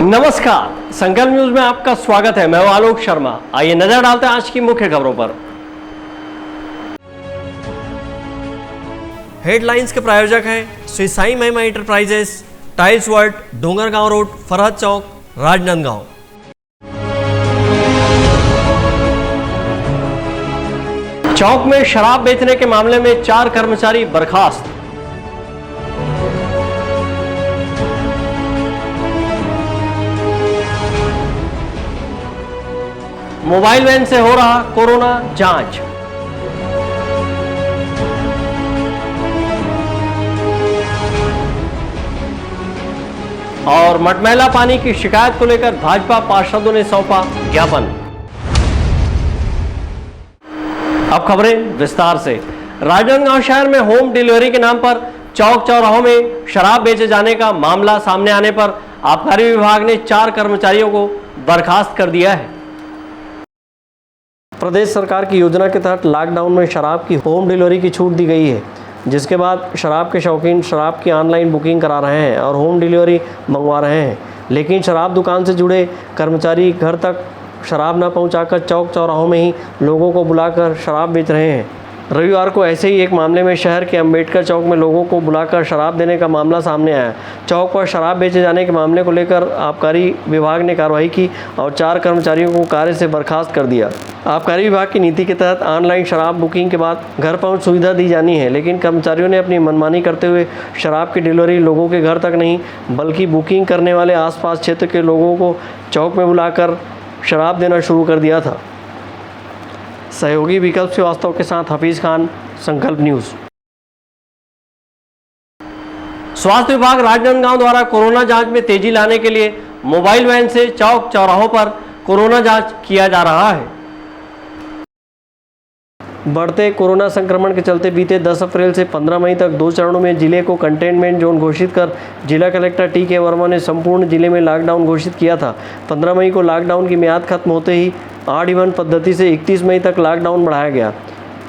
नमस्कार, संकल्प न्यूज में आपका स्वागत है। मैं हूं आलोक शर्मा। आइए नजर डालते हैं आज की मुख्य खबरों पर। हेडलाइंस के प्रायोजक हैं Shri Sai Mahima enterprises, tiles world, Dongargaon road, Farhad Chowk, Rajnandgaon. चौक में शराब बेचने के मामले में 4 कर्मचारी बर्खास्त। मोबाइल वैन से हो रहा कोरोना जांच। और मटमैला पानी की शिकायत को लेकर भाजपा पार्षदों ने सौंपा ज्ञापन। अब खबरें विस्तार से। राजनांदगांव शहर में होम डिलीवरी के नाम पर चौक चौराहों में शराब बेचे जाने का मामला सामने आने पर आबकारी विभाग ने 4 कर्मचारियों को बर्खास्त कर दिया है। प्रदेश सरकार की योजना के तहत लॉकडाउन में शराब की होम डिलीवरी की छूट दी गई है, जिसके बाद शराब के शौकीन शराब की ऑनलाइन बुकिंग करा रहे हैं और होम डिलीवरी मंगवा रहे हैं। लेकिन शराब दुकान से जुड़े कर्मचारी घर तक शराब न पहुंचाकर चौक चौराहों में ही लोगों को बुलाकर शराब बेच रहे हैं। रविवार को ऐसे ही एक मामले में शहर के अंबेडकर चौक में लोगों को बुलाकर शराब देने का मामला सामने आया। चौक पर शराब बेचे जाने के मामले को लेकर आबकारी विभाग ने कार्रवाई की और 4 कर्मचारियों को कार्य से बर्खास्त कर दिया। आबकारी विभाग की नीति के तहत ऑनलाइन शराब बुकिंग के बाद घर पहुंच सुविधा दी जानी है, लेकिन कर्मचारियों ने अपनी मनमानी करते हुए शराब की डिलीवरी लोगों के घर तक नहीं बल्कि बुकिंग करने वाले आसपास क्षेत्र के लोगों को चौक में बुलाकर शराब देना शुरू कर दिया था। सहयोगी विकल्प श्रीवास्तव के साथ हफीज खान, संकल्प न्यूज। स्वास्थ्य विभाग राजनांदगांव द्वारा कोरोना जांच में तेजी लाने के लिए मोबाइल वैन से चौक चौराहों पर कोरोना जांच किया जा रहा है। बढ़ते कोरोना संक्रमण के चलते बीते 10 अप्रैल से 15 मई तक 2 चरणों में जिले को कंटेनमेंट जोन घोषित कर जिला कलेक्टर टी.के. वर्मा ने संपूर्ण जिले में लॉकडाउन घोषित किया था। 15 मई को लॉकडाउन की मियाद खत्म होते ही ऑड-इवन पद्धति से 31 मई तक लॉकडाउन बढ़ाया गया।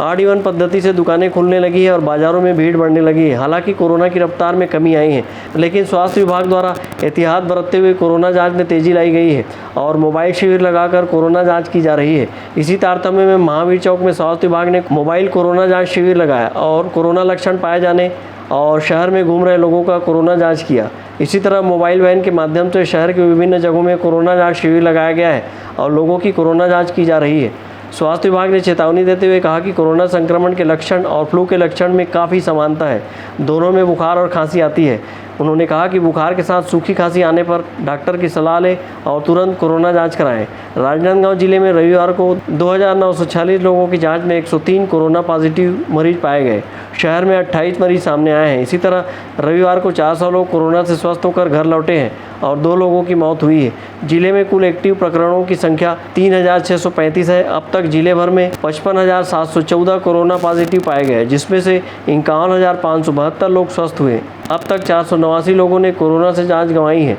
ऑड-इवन पद्धति से दुकानें खुलने लगी है और बाज़ारों में भीड़ बढ़ने लगी है। हालांकि कोरोना की रफ्तार में कमी आई है, लेकिन स्वास्थ्य विभाग द्वारा एहतियात बरतते हुए कोरोना जांच में तेजी लाई गई है और मोबाइल शिविर लगाकर कोरोना जांच की जा रही है। इसी तारतम्य में महावीर चौक में स्वास्थ्य विभाग ने मोबाइल कोरोना जाँच शिविर लगाया और कोरोना लक्षण पाए जाने और शहर में घूम रहे लोगों का कोरोना जाँच किया। इसी तरह मोबाइल वैन के माध्यम से शहर के विभिन्न जगहों में कोरोना जाँच शिविर लगाया गया है और लोगों की कोरोना जाँच की जा रही है। स्वास्थ्य विभाग ने चेतावनी देते हुए कहा कि कोरोना संक्रमण के लक्षण और फ्लू के लक्षण में काफ़ी समानता है। दोनों में बुखार और खांसी आती है। उन्होंने कहा कि बुखार के साथ सूखी खांसी आने पर डॉक्टर की सलाह लें और तुरंत कोरोना जांच कराएं। राजनांदगांव जिले में रविवार को 2946 लोगों की जांच में 103 कोरोना पॉजिटिव मरीज पाए गए। शहर में 28 मरीज सामने आए हैं। इसी तरह रविवार को 400 लोग कोरोना से स्वस्थ होकर घर लौटे हैं और 2 लोगों की मौत हुई है। जिले में कुल एक्टिव प्रकरणों की संख्या 3635 है। अब तक जिले भर में 55,714 कोरोना पॉजिटिव पाए गए, जिसमें से 51,572 लोग स्वस्थ हुए। अब तक 489 लोगों ने कोरोना से जांच गंवाई है।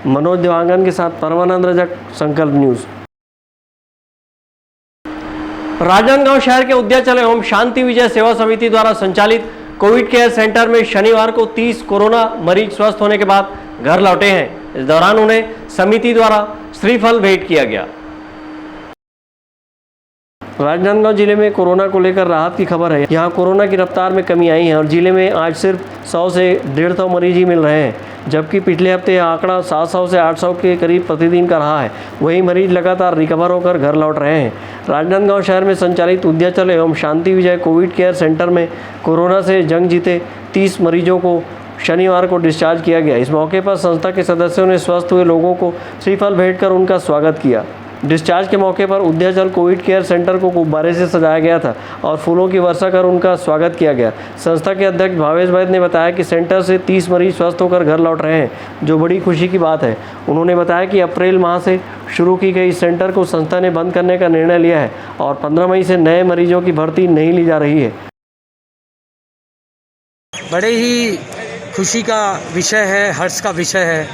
मनोज देवांगन के साथ परमानंद रजक, संकल्प न्यूज। राजनांदगांव शहर के उद्याचल एवं शांति विजय सेवा समिति द्वारा संचालित कोविड केयर सेंटर में शनिवार को 30 कोरोना मरीज स्वस्थ होने के बाद घर लौटे हैं। इस दौरान उन्हें समिति द्वारा श्रीफल भेंट किया गया। राजनांदगांव जिले में कोरोना को लेकर राहत की खबर है। यहाँ कोरोना की रफ्तार में कमी आई है और जिले में आज सिर्फ 100 से 150 मरीज ही मिल रहे हैं, जबकि पिछले हफ्ते आंकड़ा 700 से 800 के करीब प्रतिदिन का रहा है। वही मरीज लगातार रिकवर होकर घर लौट रहे हैं। राजनांदगांव शहर में संचालित उद्याचल एवं शांति विजय कोविड केयर सेंटर में कोरोना से जंग जीते 30 मरीजों को शनिवार को डिस्चार्ज किया गया। इस मौके पर संस्था के सदस्यों ने स्वस्थ हुए लोगों को श्रीफल भेंट कर उनका स्वागत किया। डिस्चार्ज के मौके पर उद्याचल कोविड केयर सेंटर को गुब्बारे से सजाया गया था और फूलों की वर्षा कर उनका स्वागत किया गया। संस्था के अध्यक्ष भावेश वैद्य ने बताया कि सेंटर से 30 मरीज स्वस्थ होकर घर लौट रहे हैं, जो बड़ी खुशी की बात है। उन्होंने बताया कि अप्रैल माह से शुरू की गई इस सेंटर को संस्था ने बंद करने का निर्णय लिया है और 15 मई से नए मरीजों की भर्ती नहीं ली जा रही है। बड़े ही खुशी का विषय है, हर्ष का विषय है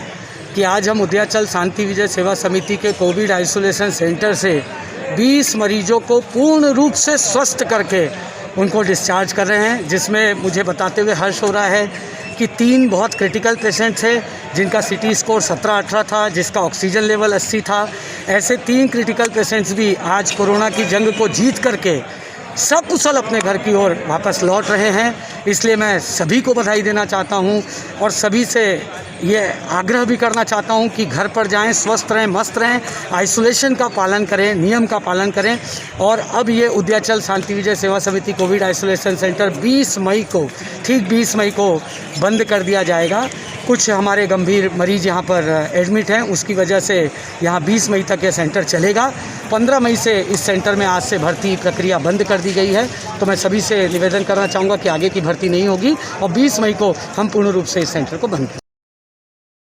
कि आज हम उद्याचल शांति विजय सेवा समिति के कोविड आइसोलेशन सेंटर से 20 मरीजों को पूर्ण रूप से स्वस्थ करके उनको डिस्चार्ज कर रहे हैं, जिसमें मुझे बताते हुए हर्ष हो रहा है जबकि 3 बहुत क्रिटिकल पेशेंट्स हैं जिनका सिटी स्कोर 17-18 था, जिसका ऑक्सीजन लेवल 80 था। ऐसे 3 क्रिटिकल पेशेंट्स भी आज कोरोना की जंग को जीत करके सकुशल अपने घर की ओर वापस लौट रहे हैं। इसलिए मैं सभी को बधाई देना चाहता हूं और सभी से ये आग्रह भी करना चाहता हूं कि घर पर जाएं, स्वस्थ रहें, मस्त रहें, आइसोलेशन का पालन करें, नियम का पालन करें। और अब ये उद्याचल शांति विजय सेवा समिति कोविड आइसोलेशन सेंटर 20 मई को, ठीक 20 मई को बंद कर दिया जाएगा। कुछ हमारे गंभीर मरीज यहाँ पर एडमिट हैं, उसकी वजह से यहाँ 20 मई तक ये सेंटर चलेगा। 15 मई से इस सेंटर में आज से भर्ती प्रक्रिया बंद कर दी गई है। तो मैं सभी से निवेदन करना चाहूँगा कि आगे की भर्ती नहीं होगी और 20 मई को हम पूर्ण रूप से इस सेंटर को बंद करें।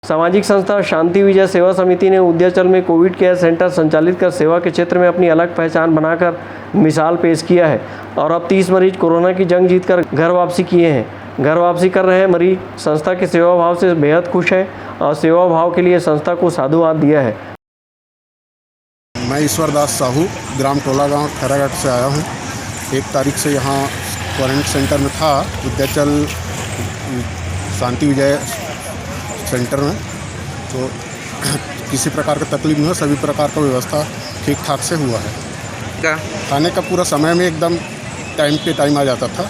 सामाजिक संस्था शांति विजय सेवा समिति ने उद्याचल में कोविड केयर सेंटर संचालित कर सेवा के क्षेत्र में अपनी अलग पहचान बनाकर मिसाल पेश किया है और अब 30 मरीज कोरोना की जंग जीतकर घर वापसी किए हैं। घर वापसी कर रहे मरीज संस्था के सेवा भाव से बेहद खुश हैं और सेवा भाव के लिए संस्था को साधुवाद दिया है। मैं ईश्वर दास साहू ग्राम टोला गांव खैरागढ़ से आया हूं। 1 तारीख से यहां क्वारंटाइन सेंटर में था, उद्याचल शांति विजय सेंटर में। तो किसी प्रकार का तकलीफ नहीं हो, सभी प्रकार का व्यवस्था ठीक ठाक से हुआ है। खाने का पूरा समय में एकदम टाइम पे टाइम आ जाता था।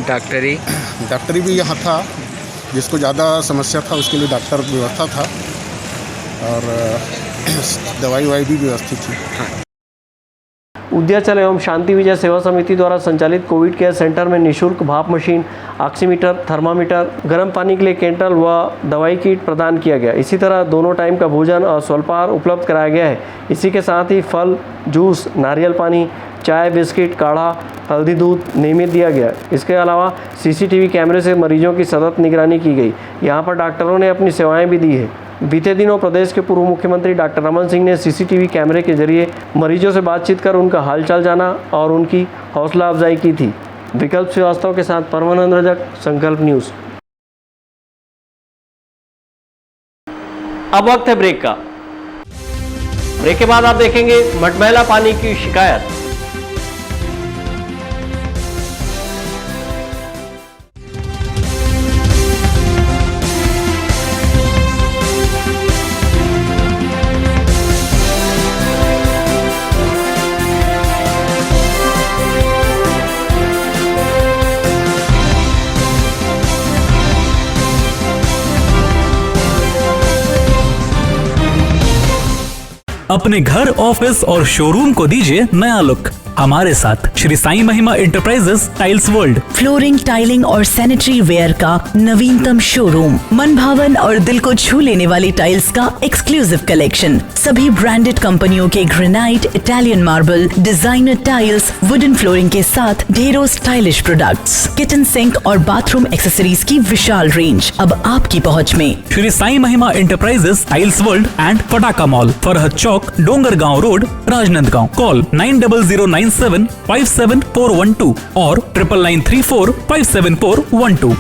डॉक्टरी भी यहाँ था, जिसको ज़्यादा समस्या था उसके लिए डॉक्टर व्यवस्था था और दवाई भी व्यवस्थित थी। उद्याचल एवं शांति विजय सेवा समिति द्वारा संचालित कोविड केयर सेंटर में निःशुल्क भाप मशीन, ऑक्सीमीटर, थर्मामीटर, गर्म पानी के लिए कैंटल व दवाई किट प्रदान किया गया। इसी तरह दोनों टाइम का भोजन और स्वल्पाहार उपलब्ध कराया गया है। इसी के साथ ही फल, जूस, नारियल पानी, चाय, बिस्किट, काढ़ा, हल्दी दूध नियमित दिया गया। इसके अलावा सीसीटीवी कैमरे से मरीजों की सतत निगरानी की गई। यहाँ पर डॉक्टरों ने अपनी सेवाएं भी दी है। बीते दिनों प्रदेश के पूर्व मुख्यमंत्री डॉक्टर रमन सिंह ने सीसीटीवी कैमरे के जरिए मरीजों से बातचीत कर उनका हालचाल जाना और उनकी हौसला अफजाई की थी। विकल्प श्रीवास्तव के साथ परमानंद रजक, संकल्प न्यूज़। अब वक्त है ब्रेक का। ब्रेक के बाद आप देखेंगे मटमैला पानी की शिकायत। अपने घर, ऑफिस और शोरूम को दीजिए नया लुक हमारे साथ Shri Sai Mahima enterprises tiles world. Flooring, tiling और सैनिटरी वेयर का नवीनतम शोरूम, मन भावन और दिल को छू लेने वाली टाइल्स का एक्सक्लूसिव कलेक्शन, सभी ब्रांडेड कंपनियों के granite, Italian marble, designer tiles, wooden flooring के साथ ढेरों स्टाइलिश प्रोडक्ट्स, किचन सिंक और बाथरूम एक्सेसरीज की विशाल रेंज अब आपकी पहुंच में। Shri Sai Mahima enterprises tiles world and Pataka mall, Farhad Chowk, Dongargaon road, Rajnandgaon. Call 9009757412 और 9994574112।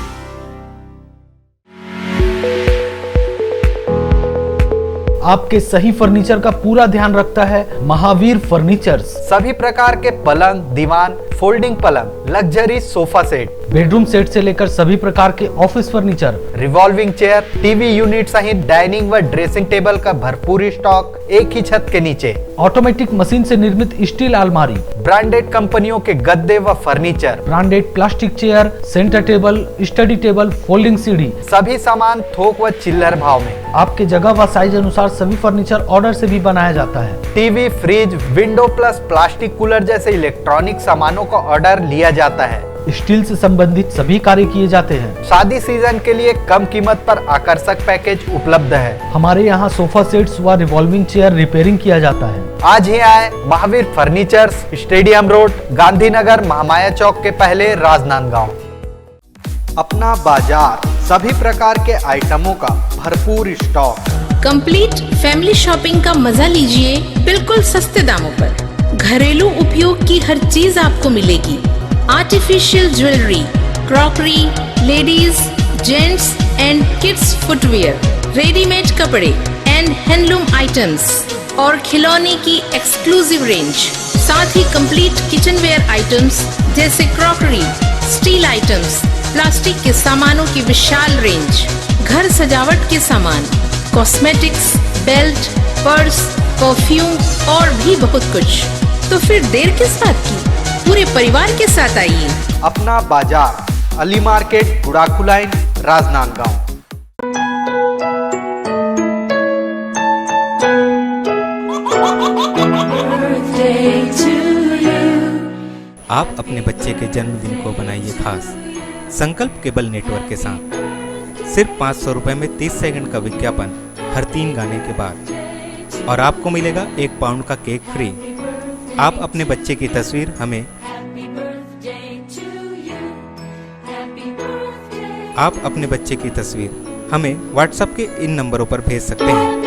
आपके सही फर्नीचर का पूरा ध्यान रखता है महावीर फर्नीचर्स। सभी प्रकार के पलंग, दीवान, फोल्डिंग पलंग, luxury sofa set, bedroom set से लेकर सभी प्रकार के office furniture, revolving chair, TV unit सहित डाइनिंग व ड्रेसिंग टेबल का भरपूर स्टॉक एक ही छत के नीचे। ऑटोमेटिक मशीन से निर्मित स्टील अलमारी, ब्रांडेड कंपनियों के गद्दे व furniture, branded plastic chair, centre table, study table, folding सीढ़ी, सभी सामान थोक व चिल्लर भाव में। आपके जगह व साइज अनुसार सभी फर्नीचर ऑर्डर से भी बनाया जाता है। TV, fridge, window plus plastic cooler जैसे इलेक्ट्रॉनिक सामानों का ऑर्डर लिया जाता है। स्टील से संबंधित सभी कार्य किए जाते हैं। शादी सीजन के लिए कम कीमत पर आकर्षक पैकेज उपलब्ध है। हमारे यहाँ सोफा सेट्स व रिवॉल्विंग चेयर रिपेयरिंग किया जाता है। आज ही आए Mahavir furnitures, stadium road, Gandhinagar, Mahamaya Chowk के पहले, राजनांदगांव। अपना बाजार, सभी प्रकार के आइटमों का भरपूर स्टॉक। कंप्लीट फैमिली शॉपिंग का मजा लीजिए बिल्कुल सस्ते दामों पर। घरेलू उपयोग की हर चीज आपको मिलेगी। Artificial jewellery, crockery, ladies, gents and kids footwear, readymade कपड़े एंड हैंडलूम आइटम्स और खिलौने की एक्सक्लूसिव रेंज, साथ ही कंप्लीट किचनवेयर आइटम्स जैसे क्रॉकरी, स्टील आइटम्स, प्लास्टिक के सामानों की विशाल रेंज, घर सजावट के सामान, कॉस्मेटिक्स, बेल्ट, पर्स, परफ्यूम और भी बहुत कुछ। तो फिर देर किस बात की, पूरे परिवार के साथ आइए। अपना बाजार, अली मार्केट, गुड़ाखू लाइन, राजनांदगांव। आप अपने बच्चे के जन्मदिन को बनाइए खास संकल्प केबल नेटवर्क के साथ। सिर्फ 500 रुपये में 30 सेकंड का विज्ञापन हर 3 गाने के बाद, और आपको मिलेगा 1 पाउंड का केक फ्री। आप अपने बच्चे की तस्वीर हमें व्हाट्सएप के इन नंबरों पर भेज सकते हैं।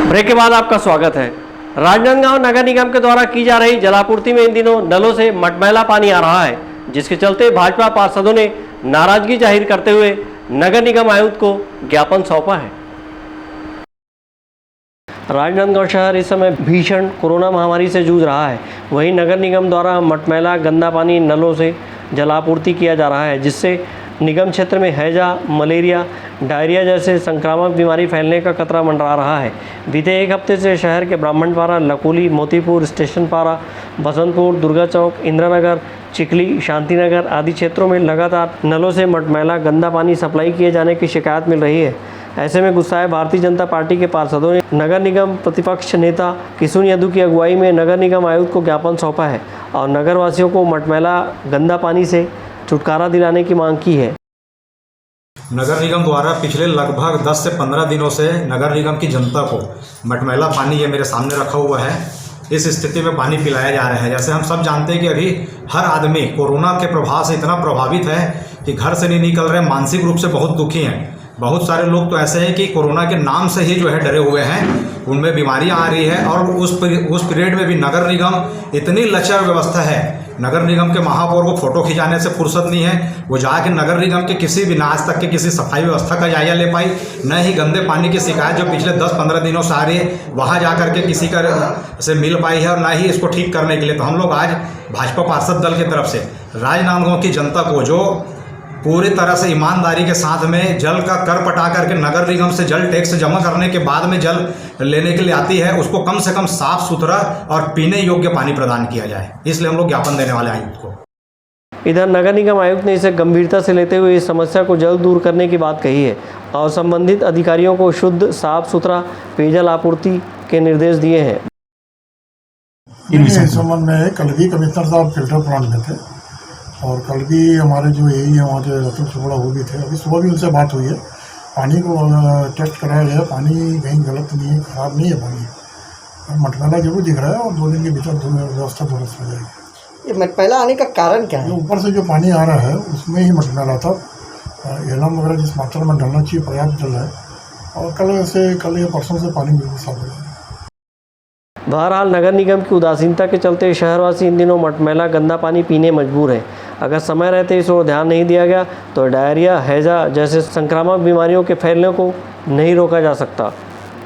ब्रेक के बाद आपका स्वागत है। राजनांदगांव नगर निगम के द्वारा की जा रही जलापूर्ति में इन दिनों नलों से मटमैला पानी आ रहा है, जिसके चलते भाजपा पार्षदों ने नाराजगी जाहिर करते हुए नगर निगम आयुक्त को ज्ञापन सौंपा है। राजनांदगांव शहर इस समय भीषण कोरोना महामारी से जूझ रहा है। वहीं नगर निगम द्वारा मटमैला गंदा पानी नलों से जलापूर्ति किया जा रहा है, जिससे निगम क्षेत्र में हैजा, मलेरिया, डायरिया जैसे संक्रामक बीमारी फैलने का खतरा मंडरा रहा है। बीते 1 हफ्ते से शहर के ब्राह्मणपारा, लकोली, मोतीपुर, स्टेशन पारा, बसंतपुर, दुर्गा चौक, इंदिरानगर, चिखली, शांतिनगर आदि क्षेत्रों में लगातार नलों से मटमैला गंदा पानी सप्लाई किए जाने की शिकायत मिल रही है। ऐसे में गुस्साए भारतीय जनता पार्टी के पार्षदों ने नगर निगम प्रतिपक्ष नेता किशुन यादव की अगुवाई में नगर निगम आयुक्त को ज्ञापन सौंपा है और नगर वासियों को मटमैला गंदा पानी से छुटकारा दिलाने की मांग की है। नगर निगम द्वारा पिछले लगभग 10 से 15 दिनों से नगर निगम की जनता को मटमैला पानी ये मेरे सामने रखा हुआ है, इस स्थिति में पानी पिलाया जा रहा है। जैसे हम सब जानते हैं कि अभी हर आदमी कोरोना के प्रभाव से इतना प्रभावित है कि घर से नहीं निकल रहे, मानसिक रूप से बहुत दुखी हैं। बहुत सारे लोग तो ऐसे हैं कि कोरोना के नाम से ही जो है डरे हुए हैं, उनमें बीमारियां आ रही है। और उस पीरियड में भी नगर निगम इतनी लचर व्यवस्था है, नगर निगम के महापौर को फोटो खिंचाने से फुर्सत नहीं है। वो जाके नगर निगम के किसी भी आज तक के किसी सफाई व्यवस्था का जायजा ले पाई, न ही गंदे पानी की शिकायत जो पिछले 10-15 दिनों से आ रही है वहाँ जा करके किसी का से मिल पाई है, और ना ही इसको ठीक करने के लिए। तो हम लोग आज भाजपा पार्षद दल की तरफ से राजनांदगांव की जनता को, जो पूरी तरह से ईमानदारी के साथ में जल का कर पटा करके नगर निगम से जल टैक्स जमा करने के बाद में जल लेने के लिए आती है, उसको कम से कम साफ सुथरा और पीने योग्य पानी प्रदान किया जाए। इसलिए हम लोग ज्ञापन देने वाले आयुक्त को। इधर नगर निगम आयुक्त ने इसे गंभीरता से लेते हुए इस समस्या को जल्द दूर करने की बात कही है और संबंधित अधिकारियों को शुद्ध, साफ सुथरा पेयजल आपूर्ति के निर्देश दिए हैं। इस संबंध में कल भी कमिश्नर साहब फिल्टर प्लांट में थे और कल भी हमारे जो यही है वहाँ के रतन शुक्ला वो भी थे। अभी सुबह भी उनसे बात हुई है, पानी को टेस्ट कराया गया, पानी कहीं गलत नहीं है, ख़राब नहीं है पानी। मटमैला जरूर दिख रहा है और 2 दिन के भीतर व्यवस्था दुरुस्त हो जाएगी। ये मटमैला आने का कारण क्या है? ऊपर से जो पानी आ रहा है उसमें ही मटमैला था। एलम वगैरह जिस मात्रा में डालना चाहिए पर्याप्त जल है, और कल या परसों से पानी बिल्कुल साफ हो जाएगा। बहरहाल नगर निगम की उदासीनता के चलते शहरवासी इन दिनों मटमैला गंदा पानी पीने मजबूर हैं। अगर समय रहते इस ओर ध्यान नहीं दिया गया तो डायरिया, हैजा जैसे संक्रामक बीमारियों के फैलने को नहीं रोका जा सकता।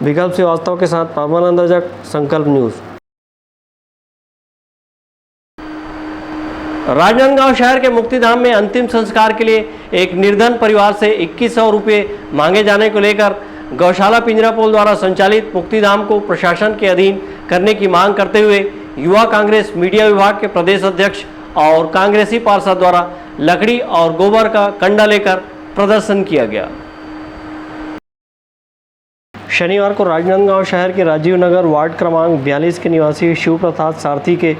विकल्प श्रीवास्तव के साथ परमानंद रजक, संकल्प न्यूज़। राजनांदगांव शहर के मुक्तिधाम में अंतिम संस्कार के लिए एक निर्धन परिवार से 2100 रुपये मांगे जाने को लेकर गौशाला पिंजरापोल द्वारा संचालित मुक्तिधाम को प्रशासन के अधीन करने की मांग करते हुए युवा कांग्रेस मीडिया विभाग के प्रदेश अध्यक्ष और कांग्रेसी पार्षद द्वारा लकड़ी और गोबर का कंडा लेकर प्रदर्शन किया गया। शनिवार को राजनांदगांव शहर के राजीव नगर वार्ड क्रमांक 42 के निवासी शिव प्रसाद सारथी के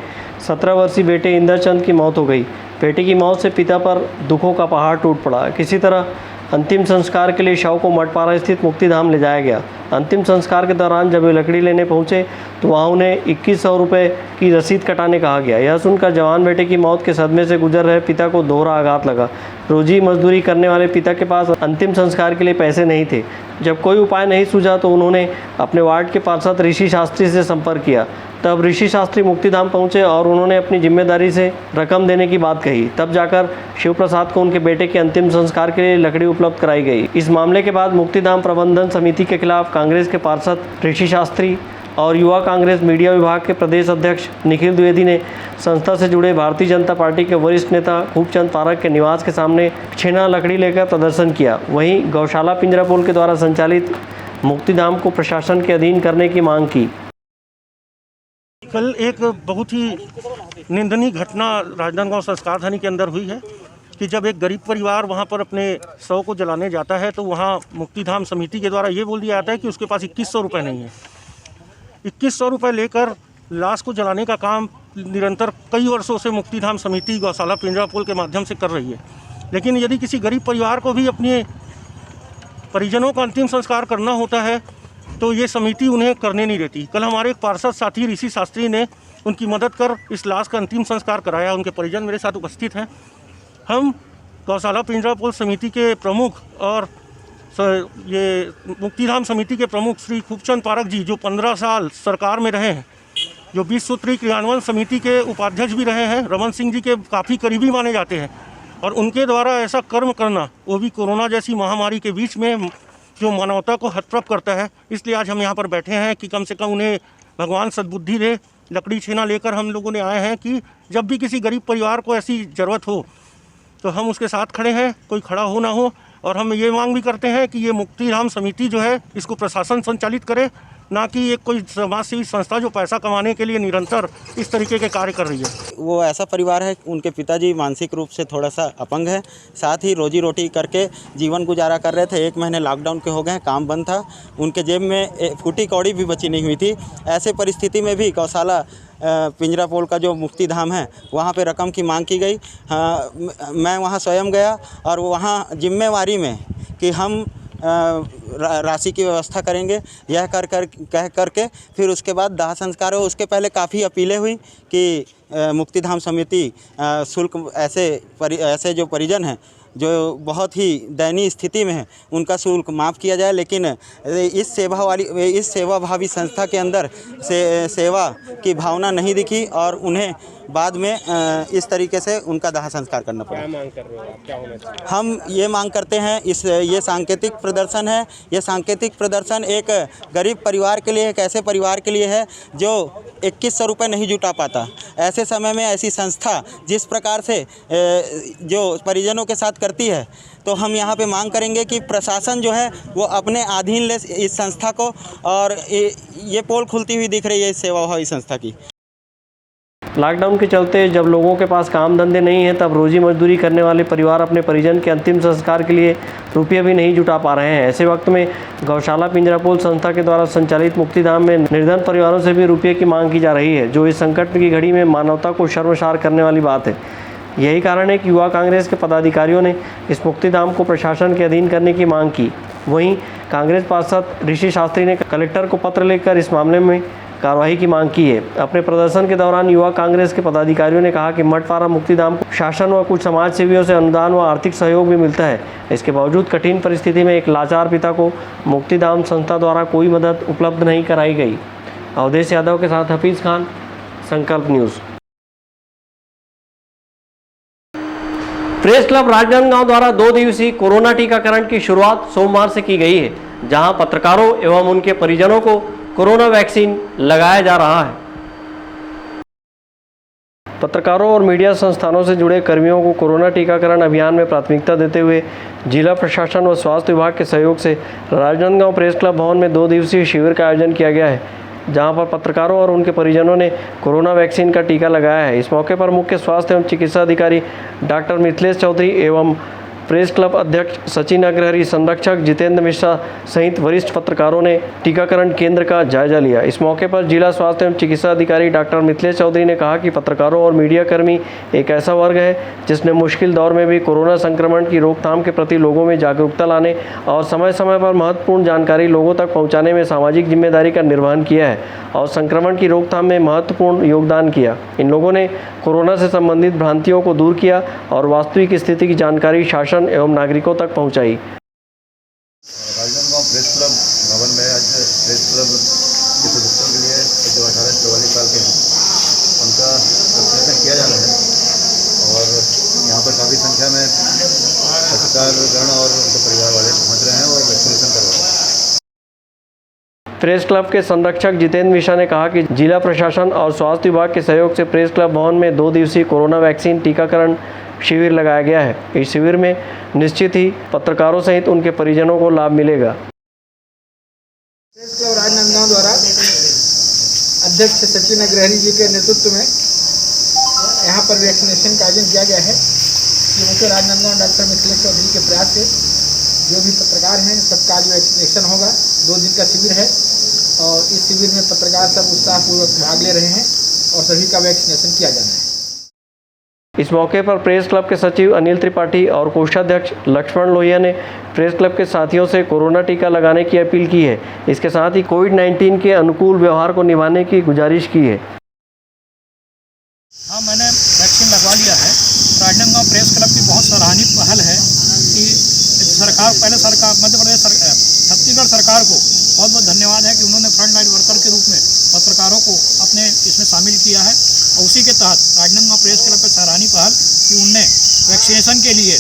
17 वर्षीय बेटे इंद्रचंद की मौत हो गई। बेटे की मौत से पिता पर दुखों का पहाड़ टूट पड़ा। किसी तरह अंतिम संस्कार के लिए शव को मठपारा स्थित मुक्तिधाम ले जाया गया। अंतिम संस्कार के दौरान जब वे लकड़ी लेने पहुंचे तो वहां उन्हें 2100 रुपये की रसीद कटाने कहा गया। यह सुनकर जवान बेटे की मौत के सदमे से गुजर रहे पिता को दोहरा आघात लगा। रोजी मजदूरी करने वाले पिता के पास अंतिम संस्कार के लिए पैसे नहीं थे। जब कोई उपाय नहीं सूझा तो उन्होंने अपने वार्ड के पार्षद ऋषि शास्त्री से संपर्क किया। तब ऋषि शास्त्री मुक्तिधाम पहुंचे और उन्होंने अपनी जिम्मेदारी से रकम देने की बात कही। तब जाकर शिव प्रसाद को उनके बेटे के अंतिम संस्कार के लिए लकड़ी उपलब्ध कराई गई। इस मामले के बाद मुक्तिधाम प्रबंधन समिति के खिलाफ कांग्रेस के पार्षद ऋषि शास्त्री और युवा कांग्रेस मीडिया विभाग के प्रदेश अध्यक्ष निखिल द्विवेदी ने संस्था से जुड़े भारतीय जनता पार्टी के वरिष्ठ नेता खूबचंद पारक के निवास के सामने छेना लकड़ी लेकर प्रदर्शन किया। वहीं गौशाला पिंजरापोल के द्वारा संचालित मुक्तिधाम को प्रशासन के अधीन करने की मांग की। कल एक बहुत ही निंदनीय घटना राजनांदगांव संस्कार थाने के अंदर हुई है कि जब एक गरीब परिवार वहां पर अपने शव को जलाने जाता है तो वहां मुक्तिधाम समिति के द्वारा ये बोल दिया जाता है कि उसके पास 2100 रुपये नहीं है। 2100 रुपये लेकर लाश को जलाने का काम निरंतर कई वर्षों से मुक्तिधाम समिति गौशाला पिंजरापोल के माध्यम से कर रही है। लेकिन यदि किसी गरीब परिवार को भी अपने परिजनों का अंतिम संस्कार करना होता है तो ये समिति उन्हें करने नहीं देती। कल हमारे एक पार्षद साथी ऋषि शास्त्री ने उनकी मदद कर इस लाश का अंतिम संस्कार कराया। उनके परिजन मेरे साथ उपस्थित हैं। हम गौशाला पिंजरापोल समिति के प्रमुख और ये मुक्तिधाम समिति के प्रमुख श्री खूबचंद पारक जी, जो 15 साल सरकार में रहे हैं, जो 20 सूत्री क्रियान्वयन समिति के उपाध्यक्ष भी रहे हैं, रमन सिंह जी के काफ़ी करीबी माने जाते हैं, और उनके द्वारा ऐसा कर्म करना, वो भी कोरोना जैसी महामारी के बीच में, जो मानवता को हतप्रभ करता है। इसलिए आज हम यहाँ पर बैठे हैं कि कम से कम उन्हें भगवान सद्बुद्धि दे। लकड़ी छेना लेकर हम लोगों ने आए हैं कि जब भी किसी गरीब परिवार को ऐसी ज़रूरत हो तो हम उसके साथ खड़े हैं, कोई खड़ा हो ना हो। और हम ये मांग भी करते हैं कि ये मुक्तिधाम समिति जो है इसको प्रशासन संचालित करे, ना कि एक कोई समाज सेवी संस्था जो पैसा कमाने के लिए निरंतर इस तरीके के कार्य कर रही है। वो ऐसा परिवार है, उनके पिताजी मानसिक रूप से थोड़ा सा अपंग है, साथ ही रोजी रोटी करके जीवन गुजारा कर रहे थे। 1 महीने लॉकडाउन के हो गए, काम बंद था, उनके जेब में फूटी कौड़ी भी बची नहीं हुई थी। ऐसे परिस्थिति में भी गौशाला पिंजरापोल का जो मुक्तिधाम है वहाँ पे रकम की मांग की गई। मैं वहाँ स्वयं गया और वहाँ जिम्मेवारी में कि हम राशि की व्यवस्था करेंगे, यह कह करके फिर उसके बाद दाह संस्कार हो। उसके पहले काफ़ी अपीलें हुई कि मुक्तिधाम समिति शुल्क ऐसे जो परिजन हैं जो बहुत ही दयनीय स्थिति में है, उनका शुल्क माफ़ किया जाए। लेकिन इस सेवाभावी संस्था के अंदर सेवा की भावना नहीं दिखी और उन्हें बाद में इस तरीके से उनका दाह संस्कार करना पड़ा। क्या मांग कर रहे हो आप? क्या होना चाहिए? हम ये मांग करते हैं, ये सांकेतिक प्रदर्शन है। ये सांकेतिक प्रदर्शन एक गरीब परिवार के लिए, एक ऐसे परिवार के लिए है जो 2100 रुपये नहीं जुटा पाता। ऐसे समय में ऐसी संस्था जिस प्रकार से जो परिजनों के साथ करती है, तो हम यहाँ पे मांग करेंगे कि प्रशासन जो है वो अपने अधीन ले इस संस्था को। और ये पोल खुलती हुई दिख रही है इस सेवाभावी संस्था की। लॉकडाउन के चलते जब लोगों के पास काम धंधे नहीं हैं, तब रोजी मजदूरी करने वाले परिवार अपने परिजन के अंतिम संस्कार के लिए रुपये भी नहीं जुटा पा रहे हैं। ऐसे वक्त में गौशाला पिंजरापोल संस्था के द्वारा संचालित मुक्तिधाम में निर्धन परिवारों से भी रुपये की मांग की जा रही है, जो इस संकट की घड़ी में मानवता को शर्मसार करने वाली बात है। यही कारण है कि युवा कांग्रेस के पदाधिकारियों ने इस मुक्तिधाम को प्रशासन के अधीन करने की मांग की। वहीं कांग्रेस पार्षद ऋषि शास्त्री ने कलेक्टर को पत्र लिखकर इस मामले में कार्रवाई की मांग की है। अपने प्रदर्शन के दौरान युवा कांग्रेस के पदाधिकारियों ने कहा कि मठपारा मुक्तिधाम को शासन व कुछ समाज सेवियों से अनुदान व आर्थिक सहयोग भी मिलता है। इसके बावजूद कठिन परिस्थिति में एक लाचार पिता को मुक्तिधाम संस्था द्वारा कोई मदद उपलब्ध नहीं कराई गई। अवधेश यादव के साथ हफीज़ खान, संकल्प न्यूज़। प्रेस क्लब राजनांदगांव द्वारा 2 दिवसीय कोरोना टीकाकरण की शुरुआत सोमवार से की गई है, जहां पत्रकारों एवं उनके परिजनों को कोरोना वैक्सीन लगाया जा रहा है। पत्रकारों और मीडिया संस्थानों से जुड़े कर्मियों को कोरोना टीकाकरण अभियान में प्राथमिकता देते हुए जिला प्रशासन व स्वास्थ्य विभाग के सहयोग से राजनांदगांव प्रेस क्लब भवन में 2 दिवसीय शिविर का आयोजन किया गया है, जहां पर पत्रकारों और उनके परिजनों ने कोरोना वैक्सीन का टीका लगाया है। इस मौके पर मुख्य स्वास्थ्य एवं चिकित्सा अधिकारी डॉक्टर मिथिलेश चौधरी एवं प्रेस क्लब अध्यक्ष सचिन अग्रहरि, संरक्षक जितेंद्र मिश्रा सहित वरिष्ठ पत्रकारों ने टीकाकरण केंद्र का जायजा लिया। इस मौके पर जिला स्वास्थ्य एवं चिकित्सा अधिकारी डॉक्टर मिथिलेश चौधरी ने कहा कि पत्रकारों और मीडिया कर्मी एक ऐसा वर्ग है जिसने मुश्किल दौर में भी कोरोना संक्रमण की रोकथाम के प्रति लोगों में जागरूकता लाने और समय समय पर महत्वपूर्ण जानकारी लोगों तक पहुँचाने में सामाजिक जिम्मेदारी का निर्वहन किया है और संक्रमण की रोकथाम में महत्वपूर्ण योगदान किया। इन लोगों ने कोरोना से संबंधित भ्रांतियों को दूर किया और वास्तविक स्थिति की जानकारी शासन एवं नागरिकों तक पहुंचाई। राजनांदगांव प्रेस क्लब भवन में आज प्रेस क्लब के सदस्यों के लिए जो 18 से 44 साल के हैं उनका वैक्सीनेशन किया जा रहा है और यहाँ पर काफ़ी संख्या में पत्रकारगण और उनके परिवार वाले पहुँच रहे हैं और वैक्सीनेशन करवा रहे हैं। प्रेस क्लब के संरक्षक जितेंद्र मिश्रा ने कहा कि जिला प्रशासन और स्वास्थ्य विभाग के सहयोग से प्रेस क्लब भवन में 2 दिवसीय कोरोना वैक्सीन टीकाकरण शिविर लगाया गया है। इस शिविर में निश्चित ही पत्रकारों सहित उनके परिजनों को लाभ मिलेगा। प्रेस क्लब राजनांदगांव द्वारा अध्यक्ष सचिन अग्रहरि जी के नेतृत्व में यहाँ पर वैक्सीनेशन का आयोजन किया गया है। ये मुख्य राजनांदगांव डॉक्टर मिथिलेश चौधरी के प्रयास से जो भी पत्रकार हैं सबका आज वैक्सीनेशन होगा। 2 दिन का शिविर है और इस शिविर में पत्रकार सब उत्साहपूर्वक भाग ले रहे हैं और सभी का वैक्सीनेशन किया जाना है। इस मौके पर प्रेस क्लब के सचिव अनिल त्रिपाठी और कोषाध्यक्ष लक्ष्मण लोहिया ने प्रेस क्लब के साथियों से कोरोना टीका लगाने की अपील की है। इसके साथ ही कोविड-19 के अनुकूल व्यवहार को निभाने की गुजारिश की है। हाँ, मैंने वैक्सीन लगवा लिया है। राजनांदगांव प्रेस क्लब की बहुत सराहनीय पहल है कि सरकार पहले सरकार मध्य प्रदेश छत्तीसगढ़ सरकार को बहुत बहुत धन्यवाद है कि उन्होंने फ्रंट लाइन वर्कर के रूप में पत्रकारों को अपने इसमें शामिल किया है और उसी के तहत राजनांदगांव प्रेस क्लब की सराहनीय पहल कि उनने वैक्सीनेशन के लिए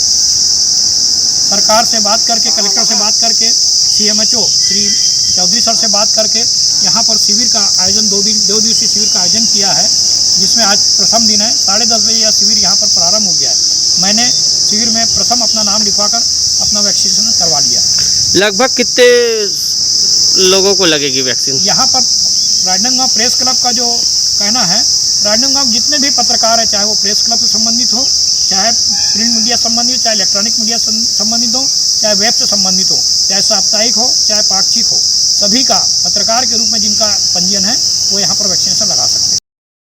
सरकार से बात करके, कलेक्टर से बात करके, CMHO श्री चौधरी सर से बात करके यहाँ पर शिविर का आयोजन 2 दिवसीय शिविर का आयोजन किया है, जिसमें आज प्रथम दिन है। 10:30 बजे यह शिविर यहाँ पर प्रारंभ हो गया है। मैंने शिविर में प्रथम अपना नाम लिखवाकर अपना वैक्सीनेशन करवा लिया है। लगभग कितने लोगों को लगेगी वैक्सीन? यहाँ पर राजनांदगांव प्रेस क्लब का जो कहना है, राजनांदगांव जितने भी पत्रकार हैं, चाहे वो प्रेस क्लब से संबंधित हो, चाहे प्रिंट मीडिया संबंधित, चाहे इलेक्ट्रॉनिक मीडिया संबंधित हो, चाहे वेब से संबंधित हो, चाहे साप्ताहिक हो, चाहे पाक्षिक हो, सभी का पत्रकार के रूप में जिनका पंजीयन है वो यहाँ पर वैक्सीनेशन लगा सकते हैं।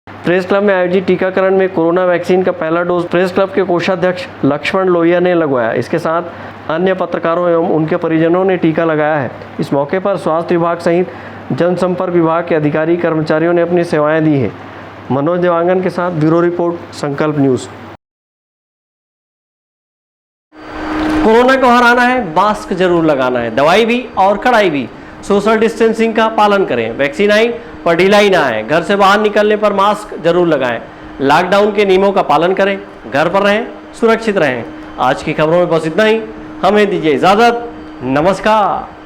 प्रेस क्लब में आयोजित टीकाकरण में कोरोना वैक्सीन का पहला डोज प्रेस क्लब के कोषाध्यक्ष लक्ष्मण लोहिया ने लगवाया। इसके साथ अन्य पत्रकारों एवं उनके परिजनों ने टीका लगाया है। इस मौके पर स्वास्थ्य विभाग सहित जनसंपर्क विभाग के अधिकारी कर्मचारियों ने अपनी सेवाएं दी हैं। मनोज देवांगन के साथ ब्यूरो रिपोर्ट, संकल्प न्यूज़। कोरोना को हराना है, मास्क जरूर लगाना है, दवाई भी और कड़ाई भी। सोशल डिस्टेंसिंग का पालन करें, वैक्सीन आई पर ढिलाई ना आए, घर से बाहर निकलने पर मास्क जरूर लगाएं, लॉकडाउन के नियमों का पालन करें, घर पर रहें, सुरक्षित रहें। आज की खबरों में बस इतना ही। हमें दीजिए इजाज़त। नमस्कार।